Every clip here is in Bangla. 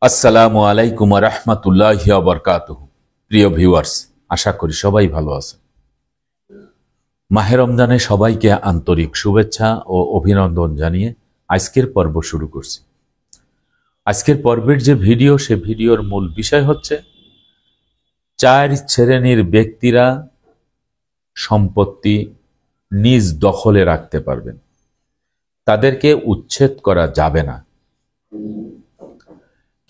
আসসালামু আলাইকুম ওয়া রাহমাতুল্লাহি ওয়া বারাকাতুহু। প্রিয় ভিউয়ার্স, আশা করি সবাই ভালো আছেন। মাহে রমজানে সবাইকে আন্তরিক শুভেচ্ছা ও অভিনন্দন জানিয়ে আজকের পর্ব শুরু করছি। আজকের পর্বের যে ভিডিও, সে ভিডিওর মূল বিষয় হচ্ছে 4 শ্রেণীর ব্যক্তিরা সম্পত্তি নিজ দখলে রাখতে পারবেন, তাদেরকে উচ্ছেদ করা যাবে না।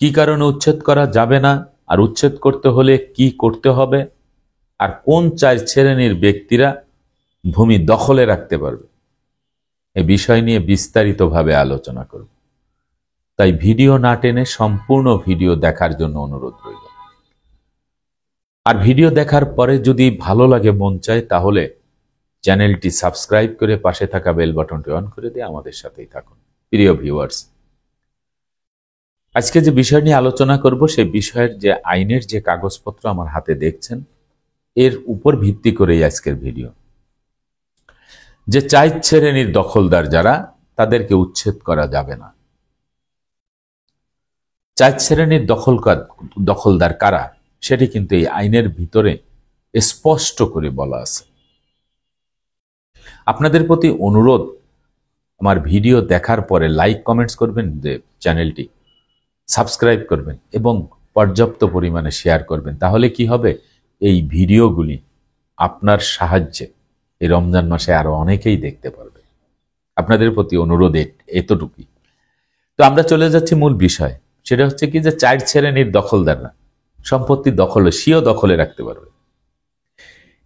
কি কারণে উচ্ছেদ করা যাবে না, আর উচ্ছেদ করতে হলে কি করতে হবে, আর কোন 4 শ্রেণীর ব্যক্তিরা ভূমি দখলে রাখতে পারবে, এ বিষয় নিয়ে বিস্তারিতভাবে আলোচনা করব। তাই ভিডিও না টেনে সম্পূর্ণ ভিডিও দেখার জন্য অনুরোধ রইল। আর ভিডিও দেখার পরে যদি ভালো লাগে, মন চায়, তাহলে চ্যানেলটি সাবস্ক্রাইব করে পাশে থাকা বেল বাটনটি অন করে দিয়ে আমাদের সাথেই থাকুন। প্রিয় ভিউয়ার্স, আজকে যে বিষয় নিয়ে আলোচনা করব, সেই বিষয়ের যে আইনের যে কাগজপত্র আমার হাতে দেখছেন, এর উপর ভিত্তি করেই আজকের ভিডিও। যে 4 শ্রেণীর দখলদার যারা, তাদেরকে উচ্ছেদ করা যাবে না। 4 শ্রেণীর দখলদার কারা, সেটি কিন্তু এই আইনের ভিতরে স্পষ্ট করে বলা আছে। আপনাদের প্রতি অনুরোধ, আমার ভিডিও দেখার পরে লাইক কমেন্টস করবেন, যে চ্যানেলটি সাবস্ক্রাইব করবেন এবং পর্যাপ্ত পরিমাণে শেয়ার করবেন। তাহলে কি হবে, এই ভিডিওগুলি আপনার সাহায্যে এই রমজান মাসে আরো অনেকেই দেখতে পারবে। আপনাদের প্রতি অনুরোধ এতটুকুই। তো আমরা চলে যাচ্ছি মূল বিষয়। সেটা হচ্ছে কি, যে 4 শ্রেণীর দখলদাররা সম্পত্তি দখলে, স্বীয় দখলে রাখতে পারবে।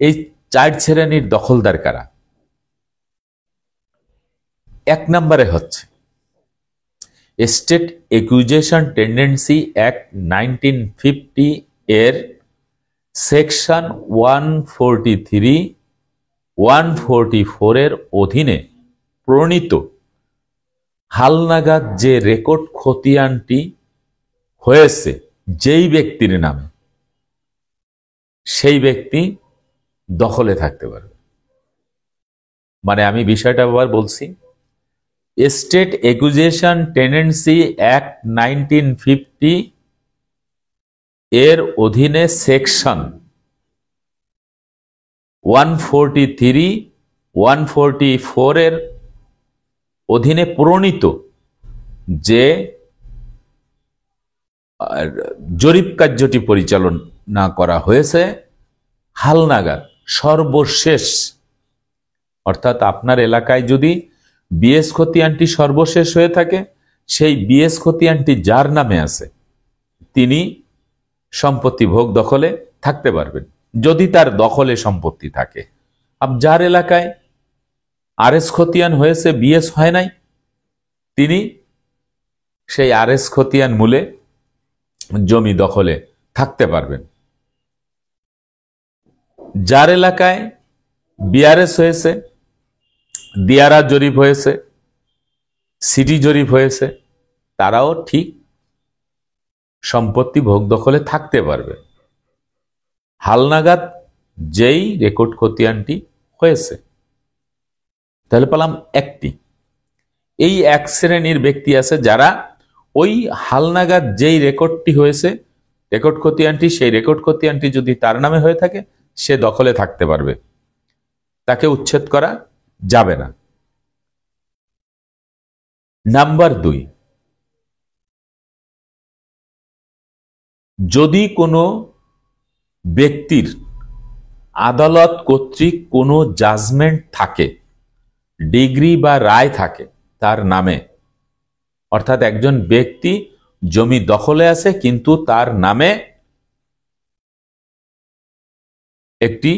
এই 4 শ্রেণীর দখলদার কারা? 1 নম্বরে হচ্ছে স্টেট একুইজিশন টেন্ডেন্সি অ্যাক্ট 1950 এর সেকশন 143, 144 এর অধীনে প্রণীত হালনাগাদ যে রেকর্ড খতিয়ানটি হয়েছে যেই ব্যক্তির নামে, সেই ব্যক্তি দখলে থাকতে পারবে। মানে আমি বিষয়টা আবার বলছি, স্টেট একুইজিশন টেন্ডেন্সি অ্যাক্ট 1950 এর অধীনে সেকশন 143, 144 এর অধীনে প্রণীত যে জরিপ কার্যটি পরিচালনা করা হয়েছে, হালনাগাদ সর্বশেষ, অর্থাৎ আপনার এলাকায় যদি বিএস খতিয়ানটি সর্বশেষ হয়ে থাকে, সেই বিএস খতিয়ানটি যার নামে আছে, তিনি সম্পত্তি ভোগ দখলে থাকতে পারবেন, যদি তার দখলে সম্পত্তি থাকে। আর যার এলাকায় আরএস খতিয়ান হয়েছে, বিএস হয় নাই, তিনি সেই আরএস খতিয়ান মূলে জমি দখলে থাকতে পারবেন। যার এলাকায় বিআরএস হয়েছে, দিয়ারা জরিপ হয়েছে, সিটি জরিপ হয়েছে, তারাও ঠিক সম্পত্তি ভোগ দখলে থাকতে পারবে, হালনাগাদ যেই রেকর্ড খতিয়ানটি হয়েছে। তাহলে পেলাম একটি। এই 1 শ্রেণীর ব্যক্তি আছে যারা ওই হালনাগাদ যেই রেকর্ডটি হয়েছে, রেকর্ড খতিয়ানটি, সেই রেকর্ড খতিয়ানটি যদি তার নামে হয়ে থাকে, সে দখলে থাকতে পারবে, তাকে উচ্ছেদ করা যাবে না। নাম্বার 2, যদি কোনো ব্যক্তির আদালত কর্তৃক কোনো জাজমেন্ট থাকে, ডিগ্রি বা রায় থাকে তার নামে, অর্থাৎ একজন ব্যক্তি জমি দখলে আছে কিন্তু তার নামে একটি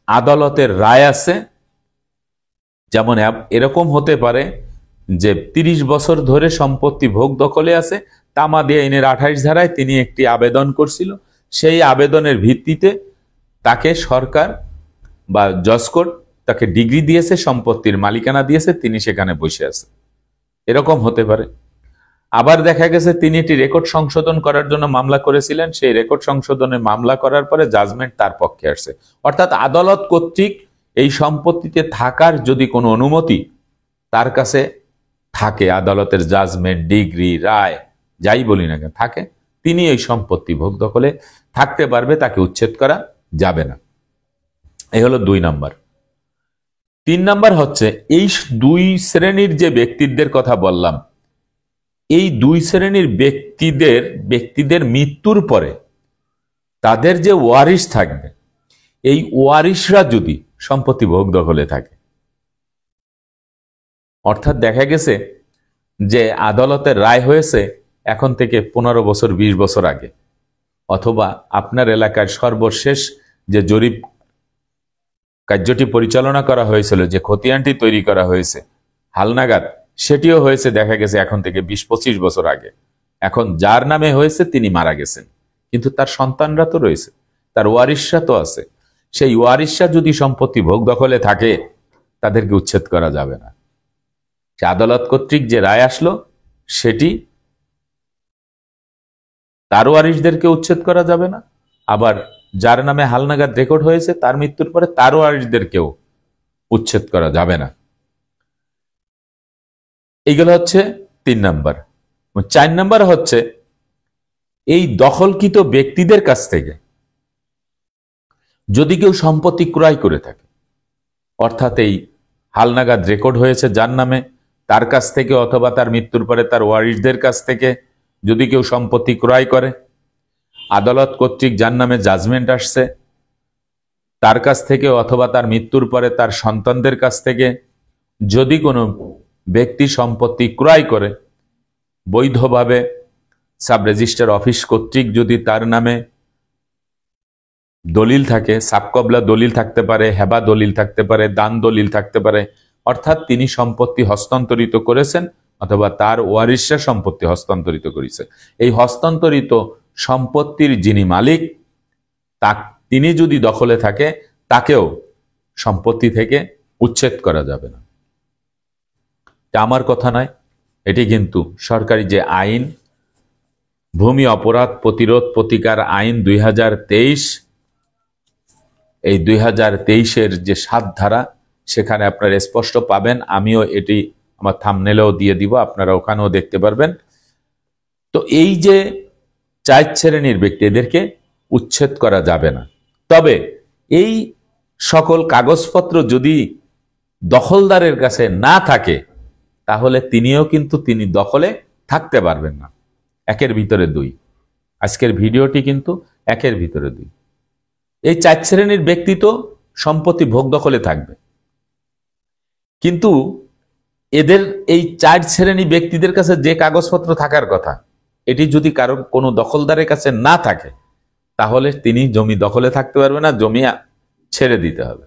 আদালতের রায় আছে। যেমন এরকম হতে পারে যে 30 বছর ধরে সম্পত্তি ভোগ দখলে আছে, তামাদি আইনের 28 ধারায় তিনি একটি আবেদন করছিল, সেই আবেদনের ভিত্তিতে তাকে সরকার বা জজ কোর্ট তাকে ডিগ্রি দিয়েছে, সম্পত্তির মালিকানা দিয়েছে, তিনি সেখানে বসে আছে, এরকম হতে পারে। আবার দেখা গেছে তিনি একটি রেকর্ড সংশোধন করার জন্য মামলা করেছিলেন, সেই রেকর্ড সংশোধনে মামলা করার পরে জাজমেন্ট তার পক্ষে আসছে। অর্থাৎ আদালত কর্তৃক এই সম্পত্তিতে থাকার যদি কোনো অনুমতি তার কাছে থাকে, আদালতের জাজমেন্ট, ডিগ্রি, রায়, যাই বলি না কেন থাকে, তিনি এই সম্পত্তি ভোগ দখলে থাকতে পারবে, তাকে উচ্ছেদ করা যাবে না। এই হলো 2 নাম্বার। 3 নাম্বার হচ্ছে এই 2 শ্রেণীর যে ব্যক্তিদের কথা বললাম, এই 2 শ্রেণীর ব্যক্তিদের মৃত্যুর পরে তাদের যে ওয়ারিশ থাকবে, এই ওয়ারিশরা যদি সম্পত্তি ভোগ দখলে থাকে, অর্থাৎ দেখা গেছে যে আদালতের রায় হয়েছে এখন থেকে 15 বছর 20 বছর আগে, অথবা আপনার এলাকার সর্বশেষ যে জরিপ কার্যটি পরিচালনা করা হয়েছিল, যে খতিয়ানটি তৈরি করা হয়েছে হালনাগাদ, সেটিও হয়েছে দেখা গেছে এখন থেকে 20-25 বছর আগে। এখন যার নামে হয়েছে তিনি মারা গেছেন, কিন্তু তার সন্তানরা তো রয়েছে, তার ওয়ারিশরা তো আছে। সেই ওয়ারিশরা যদি সম্পত্তি ভোগ দখলে থাকে, তাদেরকে উচ্ছেদ করা যাবে না। আদালত কর্তৃক যে রায় আসলো সেটি তার ওয়ারিশদেরকে উচ্ছেদ করা যাবে না, আবার যার নামে হালনাগাদ রেকর্ড হয়েছে তার মৃত্যুর পরে তার ওয়ারিশদেরকেও উচ্ছেদ করা যাবে না। এইগুলো হচ্ছে 3 নাম্বার। 4 নাম্বার হচ্ছে এই দখলকৃত ব্যক্তিদের কাছ থেকে যদি কেউ সম্পত্তি ক্রয় করে থাকে, অর্থাৎ এই হালনাগাদ রেকর্ড হয়েছে যার নামে, তার কাছ থেকে অথবা তার মৃত্যুর পরে তার ওয়ারিশদের কাছ থেকে যদি কেউ সম্পত্তি ক্রয় করে, আদালত কর্তৃক যার নামে জাজমেন্ট আসছে তার কাছ থেকে অথবা তার মৃত্যুর পরে তার সন্তানদের কাছ থেকে যদি কোনো ব্যক্তি সম্পত্তি ক্রয় করে বৈধভাবে, সাব রেজিস্ট্রার অফিস কর্তৃক যদি তার নামে দলিল থাকে, সাবকবলা দলিল থাকতে পারে, হেবা দলিল থাকতে পারে, দান দলিল থাকতে পারে, অর্থাৎ তিনি সম্পত্তি হস্তান্তরিত করেছেন অথবা তার ওয়ারিশরা সম্পত্তি হস্তান্তরিত করেছে, এই হস্তান্তরিত সম্পত্তির যিনি মালিক তিনি যদি দখলে থাকে, তাকেও সম্পত্তি থেকে উচ্ছেদ করা যাবে না। আমার কথা নয়, এটি কিন্তু সরকারি যে আইন, ভূমি অপরাধ প্রতিরোধ প্রতিকার আইন 2023, এই 2023-এর যে 7 ধারা, সেখানে আপনারা স্পষ্ট পাবেন। আমিও এটি আমার থাম্বনেলেও দিয়ে দিব, আপনারা ওখানেও দেখতে পারবেন। তো এই যে 4 শ্রেণীর ব্যক্তি, এদেরকে উচ্ছেদ করা যাবে না। তবে এই সকল কাগজপত্র যদি দখলদারের কাছে না থাকে, তাহলে তিনি দখলে থাকতে পারবেন না। 1-এর ভিতরে 2। আজকের ভিডিওটি কিন্তু 1-এর ভিতরে 2। এই 4 শ্রেণীর ব্যক্তি তো সম্পত্তি ভোগ দখলে থাকবে, কিন্তু এদের এই 4 শ্রেণী ব্যক্তিদের কাছে যে কাগজপত্র থাকার কথা, এটি যদি কারো কোনো দখলদারের কাছে না থাকে, তাহলে তিনি জমি দখলে থাকতে পারবে না, জমি ছেড়ে দিতে হবে।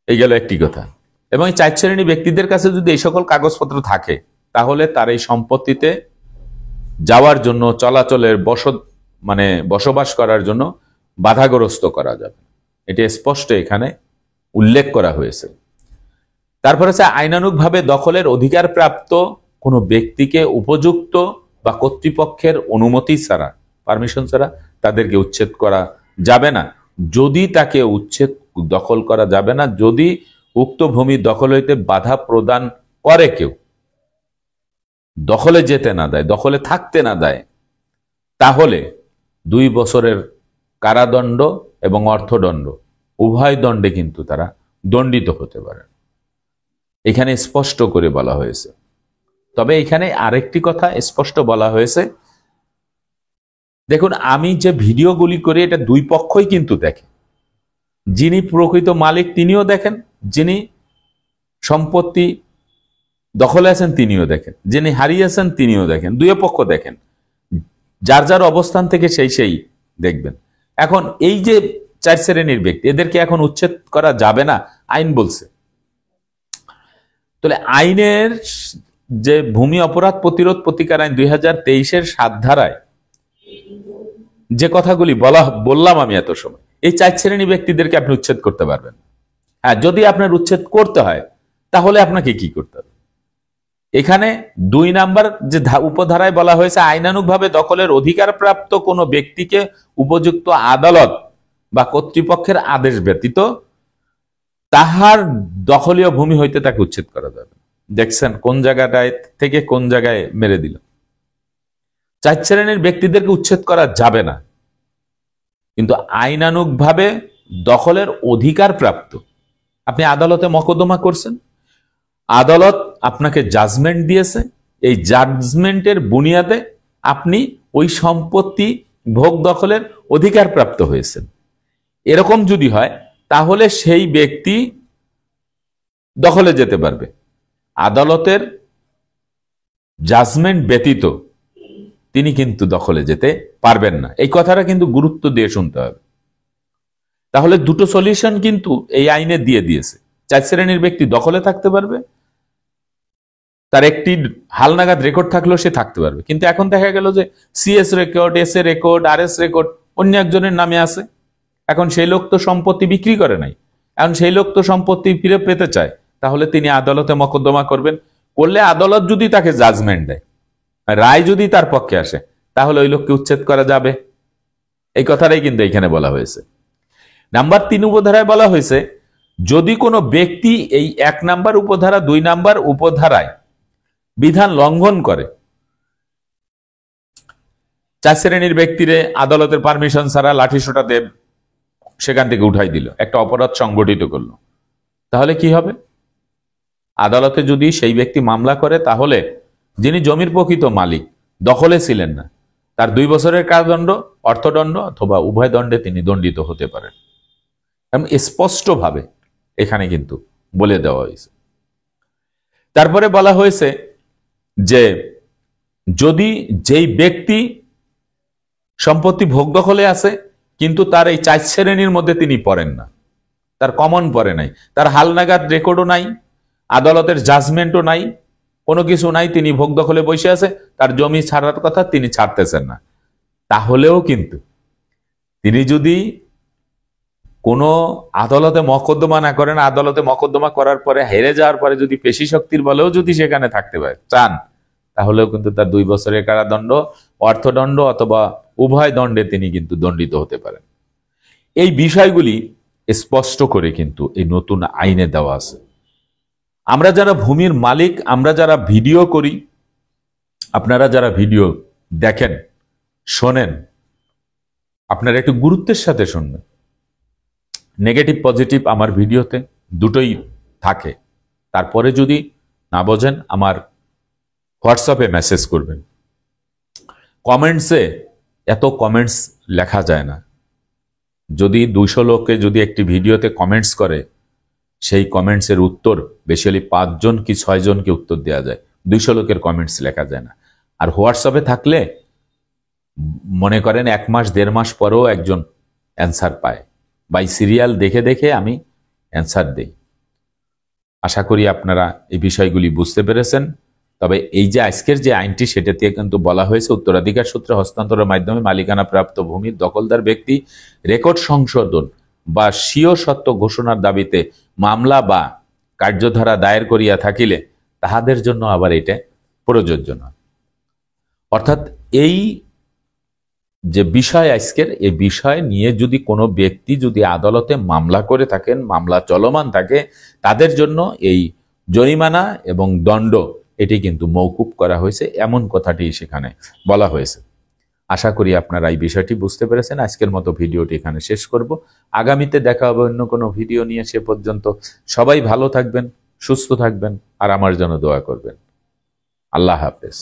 এই গেল একটি কথা। এবং এই 4 শ্রেণী ব্যক্তিদের কাছে যদি এই সকল কাগজপত্র থাকে, তাহলে তার এই সম্পত্তিতে যাওয়ার জন্য, চলাচলের বসবাস করার জন্য বাধাগ্রস্ত করা যাবে, এটি স্পষ্ট এখানে উল্লেখ করা হয়েছে। তারপরে আইনানুগভাবে দখলের অধিকার প্রাপ্ত কোনো ব্যক্তিকে উপযুক্ত বা কর্তৃপক্ষের অনুমতি ছাড়া, পারমিশন ছাড়া তাদেরকে উচ্ছেদ করা যাবে না। যদি তাকে দখল করা যাবে না যদি উক্ত ভূমি দখল হইতে বাধা প্রদান করে, কেউ দখলে যেতে না দেয়, দখলে থাকতে না দেয়, তাহলে 2 বছরের কারাদণ্ড এবং অর্থদণ্ড উভয় দণ্ডে কিন্তু তারা দণ্ডিত হতে পারে। এখানে স্পষ্ট করে বলা হয়েছে। তবে এখানে আরেকটি কথা স্পষ্ট বলা হয়েছে, দেখুন আমি যে ভিডিওগুলি করি এটা 2 পক্ষই কিন্তু দেখে। যিনি প্রকৃত মালিক তিনিও দেখেন, যিনি সম্পত্তি দখলে আছেন তিনিও দেখেন, যিনি হারিয়েছেন তিনিও দেখেন, 2 পক্ষ দেখেন, যার যার অবস্থান থেকে সেই দেখবেন। এখন এই যে 4 শ্রেণীর ব্যক্তি, এদেরকে এখন উচ্ছেদ করা যাবে না, আইন বলছে। তাহলে আইনের যে ভূমি অপরাধ প্রতিরোধ প্রতিকার আইন 2023-এর 7 ধারায় যে কথাগুলি বললাম আমি এত সময়, এই 4 শ্রেণী ব্যক্তিদেরকে আপনি উচ্ছেদ করতে পারবেন। হ্যাঁ, যদি আপনার উচ্ছেদ করতে হয়, তাহলে আপনাকে কি করতে হবে? এখানে 2 নাম্বার যে উপধারায় বলা হয়েছে, আইনানুগভাবে দখলের অধিকার প্রাপ্ত কোনো ব্যক্তিকে উপযুক্ত আদালত বা কর্তৃপক্ষের আদেশ ব্যতীত তাহার দখলীয় ভূমি হইতে তাকে উচ্ছেদ করা যাবে। দেখছেন কোন জায়গাটায় থেকে কোন জায়গায় মেরে দিল। চার শ্রেণীর ব্যক্তিদেরকে উচ্ছেদ করা যাবে না, কিন্তু আইনানুগভাবে দখলের অধিকার প্রাপ্ত। আপনি আদালতে মকদ্দমা করছেন, আদালত আপনাকে জাজমেন্ট দিয়েছে, এই জাজমেন্টের বুনিয়াদে আপনি ওই সম্পত্তি ভোগ দখলের অধিকার প্রাপ্ত হয়েছেন। এরকম যদি হয় তাহলে সেই ব্যক্তি দখলে যেতে পারবে। আদালতের জাজমেন্ট ব্যতীত তিনি কিন্তু দখলে যেতে পারবেন না। এই কথাটা কিন্তু গুরুত্ব দিয়ে শুনতে হবে। তাহলে দুটো সলিউশন কিন্তু এই আইনে দিয়ে দিয়েছে। চার শ্রেণীর ব্যক্তি দখলে থাকতে পারবে, তার একটি হালনাগাদ রেকর্ড থাকলেও সে থাকতে পারবে। কিন্তু এখন দেখা গেল যে CS record, S A record, আর এস রেকর্ড অন্য একজনের নামে আছে। এখন সেই লোক তো সম্পত্তি বিক্রি করে নাই, এখন সেই লোক তো সম্পত্তি ফিরে পেতে চায়। তাহলে তিনি আদালতে মকদ্দমা করবেন, করলে আদালত যদি তাকে জাজমেন্ট দেয়, রায় যদি তার পক্ষে আসে, তাহলে ওই লোককে উচ্ছেদ করা যাবে। এই কথাটাই কিন্তু এখানে বলা হয়েছে। নাম্বার 3 উপধারায় বলা হয়েছে, যদি কোনো ব্যক্তি এই 1 নাম্বার উপধারা 2 নাম্বার উপধারায় বিধান লঙ্ঘন করে, 4 শ্রেণীর ব্যক্তিরে আদালতের পারমিশন ছাড়া লাঠিসোঁটা দেব সেখান থেকে উঠাই দিল, একটা অপরাধ সংগঠিত করলো, তাহলে কি হবে? আদালতে যদি সেই ব্যক্তি মামলা করে, তাহলে যিনি জমির প্রকৃত মালিক, দখলে ছিলেন না, তার 2 বছরের কারাদণ্ড, অর্থদণ্ড অথবা উভয় দণ্ডে তিনি দণ্ডিত হতে পারেন। স্পষ্টভাবে এখানে কিন্তু বলে দেওয়া হয়েছে। তারপরে বলা হয়েছে যে যদি যেই ব্যক্তি সম্পত্তি ভোগ দখলে আছে কিন্তু তার এই 4 শ্রেণীর মধ্যে তিনি পড়েন না, তার কমন পড়ে নাই, তার হালনাগাদ রেকর্ডও নাই, আদালতের জাজমেন্টও নাই, কোনো কিছু নাই, তিনি ভোগ দখলে বসে আছে, তার জমি ছাড়ার কথা তিনি ছাড়তেছেন না, তাহলেও কিন্তু তিনি যদি কোনো আদালতে মকদ্দমা না করেন, আদালতে মকদ্দমা করার পরে হেরে যাওয়ার পরে যদি পেশি শক্তির বলেও যদি সেখানে থাকতে পারে চান, তাহলেও কিন্তু তার 2 বছরের কারাদণ্ড, অর্থদণ্ড অথবা উভয় দণ্ডে তিনি কিন্তু দণ্ডিত হতে পারেন। এই বিষয়গুলি স্পষ্ট করে কিন্তু এই নতুন আইনে দেওয়া আছে। আমরা যারা ভূমির মালিক, আমরা যারা ভিডিও করি, আপনারা যারা ভিডিও দেখেন শোনেন, আপনারা একটু গুরুত্বের সাথে শুনবেন। নেগেটিভ পজিটিভ আমার ভিডিওতে দুটোই থাকে। তারপরে যদি না বোঝেন আমার হোয়াটসঅ্যাপে মেসেজ করবেন। কমেন্টসে এত কমেন্টস লেখা যায় না। যদি 200 লোকে যদি একটি ভিডিওতে কমেন্টস করে, সেই কমেন্টসের উত্তর বেশি হলে 5 জন কি 6 জনকে উত্তর দেওয়া যায়, 200 লোকের কমেন্টস লেখা যায় না। আর হোয়াটসঅ্যাপে থাকলে মনে করেন 1 মাস 1.5 মাস পরেও একজন অ্যান্সার পায়। বাই সিরিয়াল দেখে দেখে আমি অ্যান্সার দেই। আশা করি আপনারা এই বিষয়গুলি বুঝতে পেরেছেন। তবে এই যে আজকের যে আইনটি, সেটাতে কিন্তু বলা হয়েছে উত্তরাধিকার সূত্রে হস্তান্তরের মাধ্যমে মালিকানা প্রাপ্ত ভূমির দখলদার ব্যক্তি রেকর্ড সংশোধন বা স্বীয় সত্ত্ব ঘোষণার দাবিতে মামলা বা কার্যধারা দায়ের করিয়া থাকিলে তাহাদের জন্য আবার এটা প্রযোজ্য নয়। অর্থাৎ এই যে বিষয় আজকের, এই বিষয় নিয়ে যদি কোনো ব্যক্তি যদি আদালতে মামলা করে থাকেন, মামলা চলমান থাকে, তাদের জন্য এই জরিমানা এবং দণ্ড এটি কিন্তু মওকুফ করা হয়েছে, এমন কথাটি সেখানে বলা হয়েছে। আশা করি আপনারা এই বিষয়টি বুঝতে পেরেছেন। আজকের মতো ভিডিওটি এখানে শেষ করব। আগামীতে দেখা হবে অন্য কোনো ভিডিও নিয়ে। সে পর্যন্ত সবাই ভালো থাকবেন, সুস্থ থাকবেন আর আমার জন্য দোয়া করবেন। আল্লাহ হাফেজ।